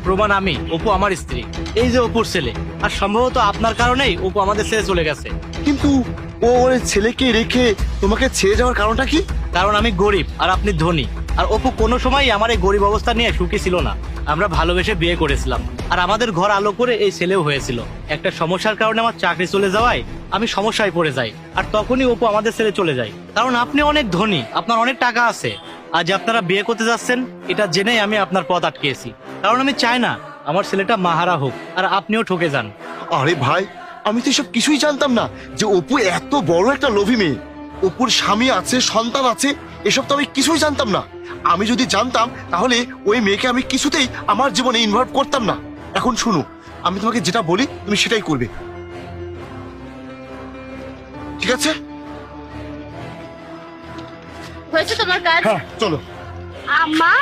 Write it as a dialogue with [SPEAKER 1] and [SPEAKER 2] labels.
[SPEAKER 1] প্রমাণ আমি, অপু আমার স্ত্রী। এই যে অপুর ছেলে, আর সম্ভবত আপনার কারণেই অপু আমাদের ছেড়ে চলে গেছে।
[SPEAKER 2] কিন্তু ও ওর ছেলেকে রেখে তোমাকে ছেড়ে যাওয়ার কারণটা কি?
[SPEAKER 1] কারণ আমি গরিব আর আপনি ধনী, আর অপু কোনো সময়ই আমার এই গরিব অবস্থা নিয়ে সুখী ছিল না। আমরা ভালোবেসে বিয়ে করেছিলাম, আর আমাদের ঘর আলো করে এই ছেলেও হয়েছিল। একটা সমস্যার কারণে আমার চাকরি চলে যাওয়ায় আমি সমস্যায় পড়ে যাই, আর তখনই অপু আমাদের ছেড়ে চলে যায়। কারণ আপনি অনেক ধনী, আপনার অনেক টাকা আছে। আজ আপনারা বিয়ে করতে যাচ্ছেন এটা জেনেই আমি আপনার পথ আটকেছি। কারণ আমি চাই না আমার ছেলেটা মাহারা হোক আর আপনিও ঠকে যান।
[SPEAKER 2] আরে ভাই, আমি তো এসব কিছুই জানতাম না যে অপু এত বড় একটা লোভী মেয়ে। অপুর স্বামী আছে, সন্তান আছে, এসব তো আমি কিছুই জানতাম না। আমি যদি জানতাম তাহলে ওই মেয়েকে আমি কিছুতেই আমার জীবনে ইনভলভ করতাম না। এখন শুনো, আমি তোমাকে যেটা বলি তুমি সেটাই করবে, ঠিক আছে?
[SPEAKER 3] হয়েছে তোমার কাজ?
[SPEAKER 2] হ্যাঁ, চলো।
[SPEAKER 3] আম্মা